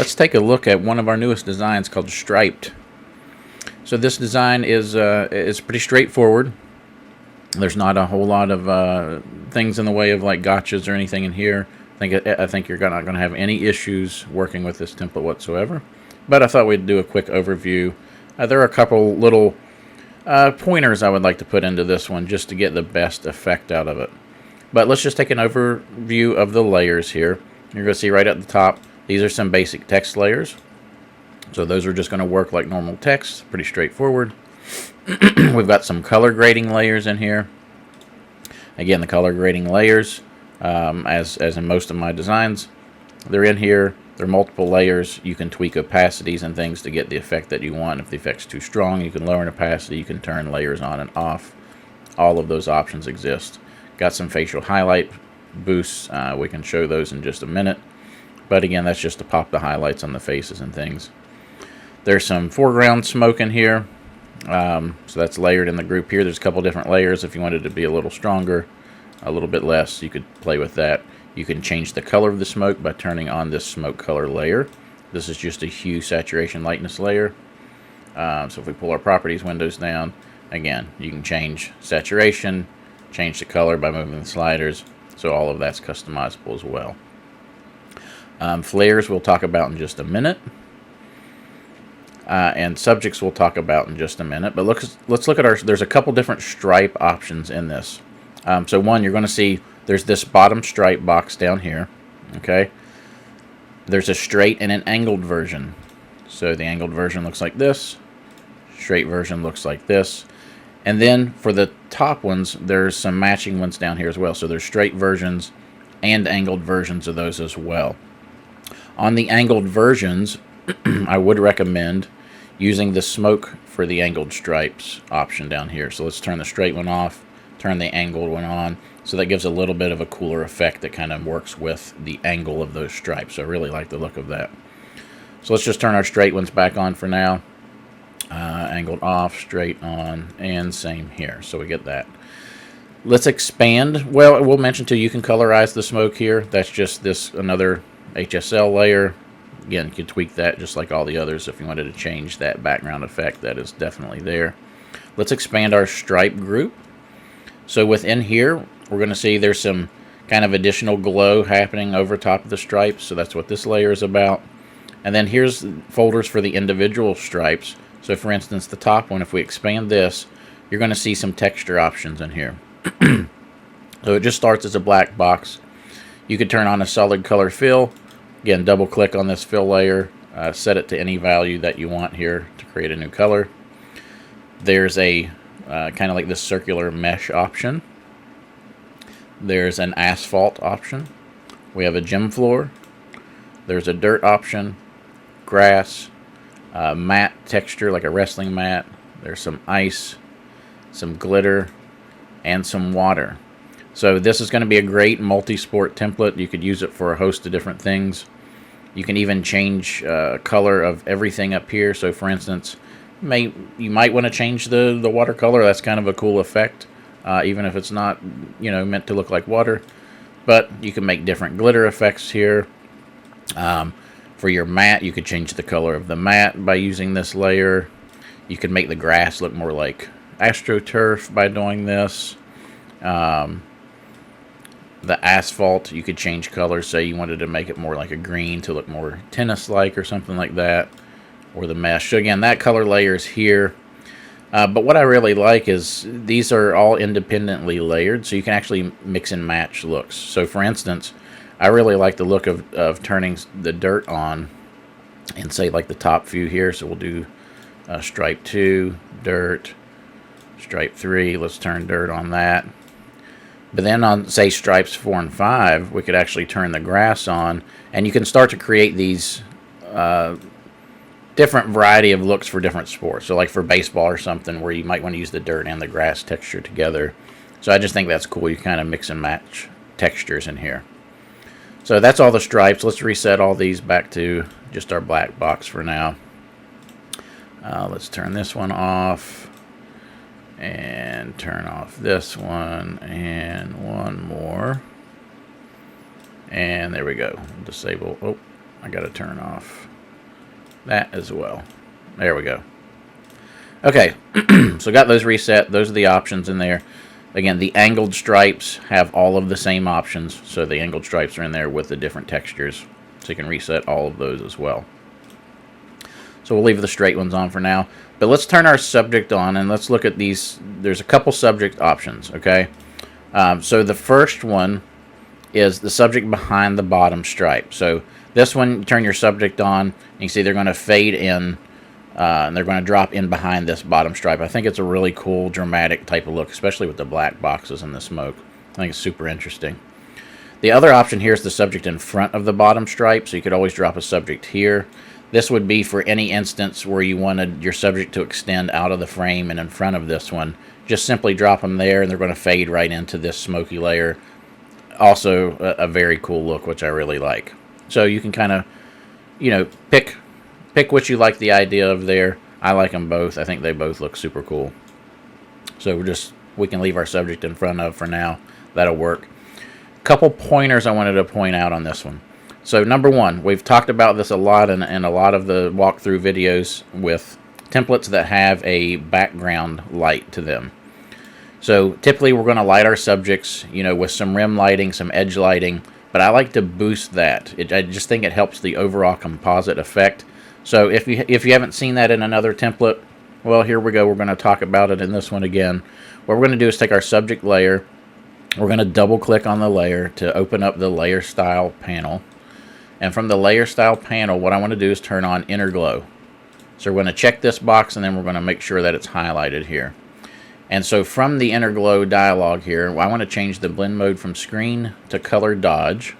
Let's take a look at one of our newest designs called Striped. So this design is pretty straightforward. There's not a whole lot of things in the way of like gotchas or anything in here. I think you're not going to have any issues working with this template whatsoever. But I thought we'd do a quick overview. There are a couple little pointers I would like to put into this one just to get the best effect out of it. But let's just take an overview of the layers here. You're going to see right at the top, these are some basic text layers. So those are just going to work like normal text, pretty straightforward. We've got some color grading layers in here. Again, the color grading layers, as in most of my designs, they're in here. They're multiple layers. You can tweak opacities and things to get the effect that you want. If the effect's too strong, you can lower an opacity. You can turn layers on and off. All of those options exist. Got some facial highlight boosts. We can show those in just a minute. But again, that's just to pop the highlights on the faces and things. There's some foreground smoke in here. So that's layered in the group here. There's a couple different layers. If you wanted to be a little stronger, a little bit less, you could play with that. You can change the color of the smoke by turning on this smoke color layer. This is just a hue, saturation, lightness layer. So if we pull our properties windows down, again, you can change saturation, change the color by moving the sliders. So all of that's customizable as well. Flares we'll talk about in just a minute. And subjects we'll talk about in just a minute. But let's look at there's a couple different stripe options in this. So one, you're going to see there's this bottom stripe box down here. Okay. There's a straight and an angled version. So the angled version looks like this. Straight version looks like this. And then for the top ones, there's some matching ones down here as well. So there's straight versions and angled versions of those as well. On the angled versions, I would recommend using the smoke for the angled stripes option down here. So let's turn the straight one off, turn the angled one on. So that gives a little bit of a cooler effect that kind of works with the angle of those stripes. So I really like the look of that. So let's just turn our straight ones back on for now. Angled off, straight on, and same here. So we get that. Let's expand. Well, we'll mention too, you can colorize the smoke here. That's just another HSL layer. Again, you can tweak that just like all the others if you wanted to change that background effect. That is definitely there. Let's expand our stripe group. So within here, we're going to see there's some kind of additional glow happening over top of the stripes. So that's what this layer is about. And then here's folders for the individual stripes. So for instance, the top one, if we expand this, you're going to see some texture options in here. So it just starts as a black box. You could turn on a solid color fill. Again, double click on this fill layer, set it to any value that you want here to create a new color. There's a kind of like this circular mesh option. There's an asphalt option. We have a gym floor. There's a dirt option, grass, matte texture like a wrestling mat. There's some ice, some glitter, and some water. So this is going to be a great multi-sport template. You could use it for a host of different things. You can even change color of everything up here. So for instance, you might want to change the watercolor. That's kind of a cool effect, even if it's not meant to look like water. But you can make different glitter effects here. For your mat, you could change the color of the mat by using this layer. You could make the grass look more like AstroTurf by doing this. The asphalt, you could change colors. Say you wanted to make it more like a green to look more tennis-like or something like that. Or the mesh. So again, that color layer is here. But what I really like is these are all independently layered, so you can actually mix and match looks. So for instance, I really like the look of turning the dirt on and say like the top view here. So we'll do stripe 2, dirt, stripe 3. Let's turn dirt on that. But then on, say, stripes 4 and 5, we could actually turn the grass on, and you can start to create these different variety of looks for different sports. So like for baseball or something where you might want to use the dirt and the grass texture together. So I just think that's cool. You kind of mix and match textures in here. So that's all the stripes. Let's reset all these back to just our black box for now. Let's turn this one off. And turn off this one and one more. And there we go. Disable. Oh, I got to turn off that as well. There we go. Okay, so got those reset. Those are the options in there. Again, the angled stripes have all of the same options, so the angled stripes are in there with the different textures, so you can reset all of those as well. So we'll leave the straight ones on for now. But let's turn our subject on, and let's look at these. There's a couple subject options, okay? So the first one is the subject behind the bottom stripe. So this one, you turn your subject on, and you see they're going to fade in, and they're going to drop in behind this bottom stripe. I think it's a really cool, dramatic type of look, especially with the black boxes and the smoke. I think it's super interesting. The other option here is the subject in front of the bottom stripe, so you could always drop a subject here. This would be for any instance where you wanted your subject to extend out of the frame and in front of this one. Just simply drop them there, and they're going to fade right into this smoky layer. Also, a very cool look, which I really like. So you can kind of, you know, pick what you like the idea of there. I like them both. I think they both look super cool. So we can leave our subject in front of for now. That'll work. Couple pointers I wanted to point out on this one. So number one, we've talked about this a lot in a lot of the walkthrough videos with templates that have a background light to them. So typically we're going to light our subjects, you know, with some rim lighting, some edge lighting, but I like to boost that. I just think it helps the overall composite effect. So if you haven't seen that in another template, well, here we go. We're going to talk about it in this one again. What we're going to do is take our subject layer. We're going to double click on the layer to open up the layer style panel. And from the layer style panel, what I want to do is turn on inner glow. So we're going to check this box, and then we're going to make sure that it's highlighted here. And so from the inner glow dialog here, I want to change the blend mode from screen to color dodge.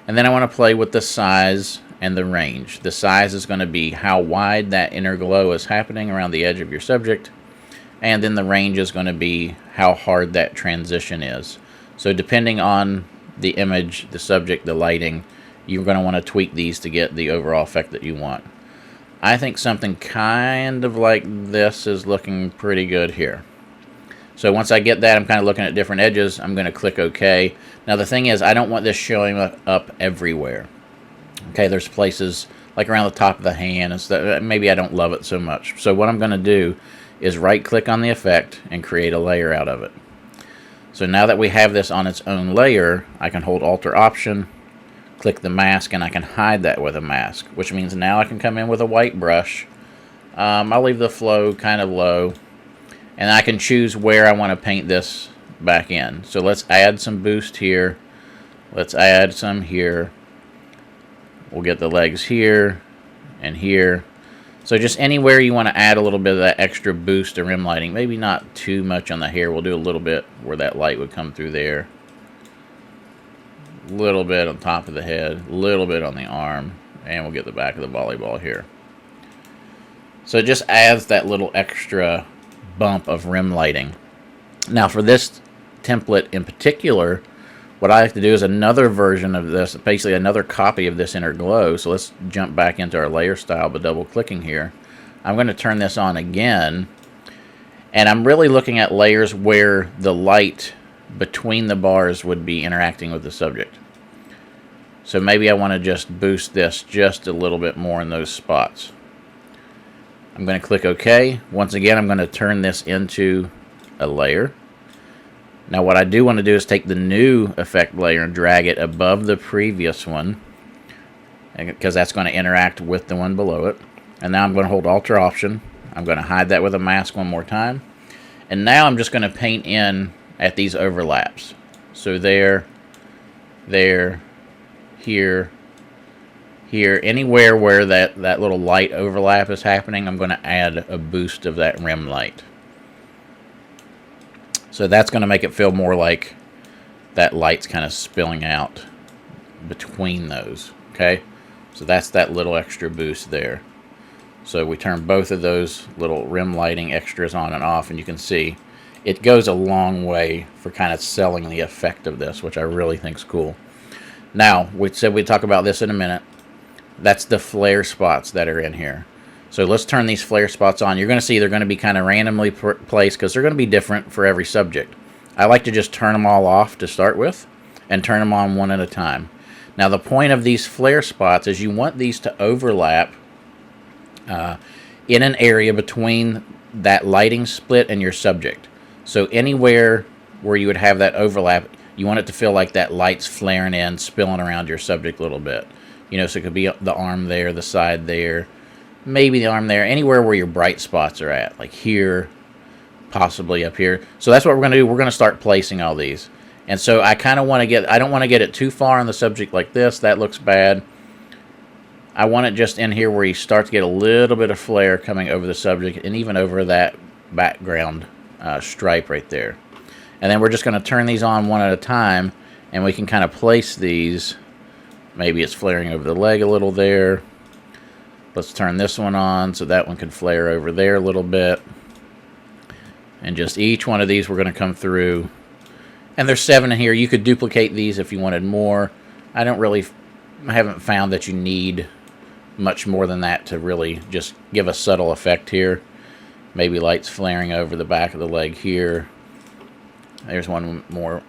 And then I want to play with the size and the range. The size is going to be how wide that inner glow is happening around the edge of your subject. And then the range is going to be how hard that transition is. So depending on the image, the subject, the lighting, you're going to want to tweak these to get the overall effect that you want. I think something kind of like this is looking pretty good here. So once I get that, I'm kind of looking at different edges. I'm going to click OK. Now the thing is, I don't want this showing up everywhere. Okay, there's places like around the top of the hand and stuff. Maybe I don't love it so much. So what I'm going to do is right click on the effect and create a layer out of it. So now that we have this on its own layer, I can hold Alt or Option, click the mask, and I can hide that with a mask, which means now I can come in with a white brush. I'll leave the flow kind of low, and I can choose where I want to paint this back in. So let's add some boost here. Let's add some here. We'll get the legs here and here. So just anywhere you want to add a little bit of that extra boost to rim lighting. Maybe not too much on the hair. We'll do a little bit where that light would come through there. A little bit on top of the head. A little bit on the arm. And we'll get the back of the volleyball here. So it just adds that little extra bump of rim lighting. Now for this template in particular, what I like to do is another version of this, basically another copy of this inner glow. So let's jump back into our layer style by double clicking here. I'm going to turn this on again, and I'm really looking at layers where the light between the bars would be interacting with the subject. So maybe I want to just boost this just a little bit more in those spots. I'm going to click OK. Once again, I'm going to turn this into a layer. Now what I do want to do is take the new effect layer and drag it above the previous one, because that's going to interact with the one below it. And now I'm going to hold Alt or Option. I'm going to hide that with a mask one more time. And now I'm just going to paint in at these overlaps. So there, here, here, anywhere where that little light overlap is happening, I'm going to add a boost of that rim light. So that's going to make it feel more like that light's kind of spilling out between those, okay? So that's that little extra boost there. So we turn both of those little rim lighting extras on and off, and you can see it goes a long way for kind of selling the effect of this, which I really think is cool. Now, we said we'd talk about this in a minute. That's the flare spots that are in here. So let's turn these flare spots on. You're going to see they're going to be kind of randomly placed because they're going to be different for every subject. I like to just turn them all off to start with and turn them on one at a time. Now the point of these flare spots is you want these to overlap in an area between that lighting split and your subject. So anywhere where you would have that overlap, you want it to feel like that light's flaring in, spilling around your subject a little bit. You know, so it could be the arm there, the side there, maybe the arm there, anywhere where your bright spots are at, like here, possibly up here. So that's what we're going to do. We're going to start placing all these. And so I kind of want to get, I don't want to get it too far on the subject like this. That looks bad. I want it just in here where you start to get a little bit of flare coming over the subject and even over that background stripe right there. And then we're just going to turn these on one at a time, and we can kind of place these. Maybe it's flaring over the leg a little there. Let's turn this one on so that one can flare over there a little bit. And just each one of these we're going to come through. And there's 7 in here. You could duplicate these if you wanted more. I haven't found that you need much more than that to really just give a subtle effect here. Maybe lights flaring over the back of the leg here. There's one more.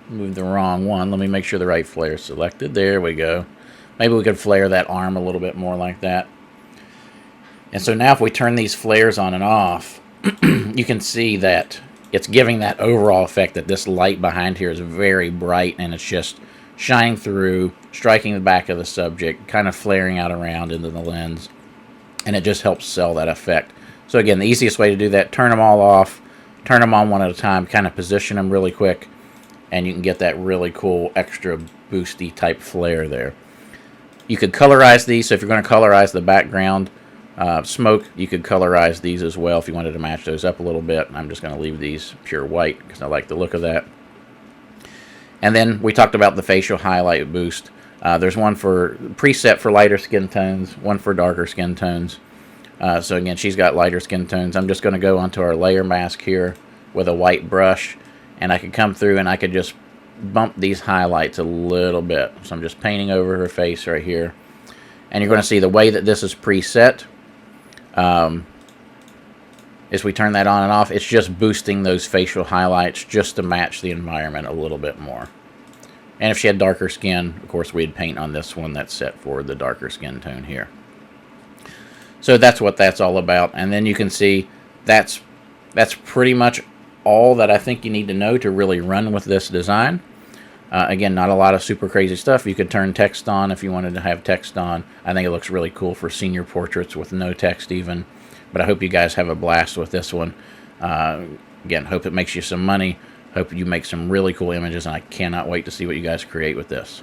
Moved the wrong one. Let me make sure the right flare is selected. There we go. Maybe we could flare that arm a little bit more like that. And so now if we turn these flares on and off, you can see that it's giving that overall effect that this light behind here is very bright, and it's just shining through, striking the back of the subject, kind of flaring out around into the lens. And it just helps sell that effect. So again, the easiest way to do that, turn them all off, turn them on one at a time, kind of position them really quick, and you can get that really cool extra boosty type flare there. You could colorize these, so if you're going to colorize the background smoke, you could colorize these as well if you wanted to match those up a little bit. I'm just going to leave these pure white because I like the look of that. And then we talked about the facial highlight boost. There's one for preset for lighter skin tones, one for darker skin tones. So again, she's got lighter skin tones. I'm just going to go onto our layer mask here with a white brush, and I could come through and I could just bump these highlights a little bit. So I'm just painting over her face right here. And you're going to see the way that this is preset. As we turn that on and off, it's just boosting those facial highlights just to match the environment a little bit more. And if she had darker skin, of course, we'd paint on this one that's set for the darker skin tone here. So that's what that's all about. And then you can see that's pretty much all that I think you need to know to really run with this design. Again, not a lot of super crazy stuff. You could turn text on if you wanted to have text on. I think it looks really cool for senior portraits with no text even. But I hope you guys have a blast with this one. Again, hope it makes you some money. Hope you make some really cool images, and I cannot wait to see what you guys create with this.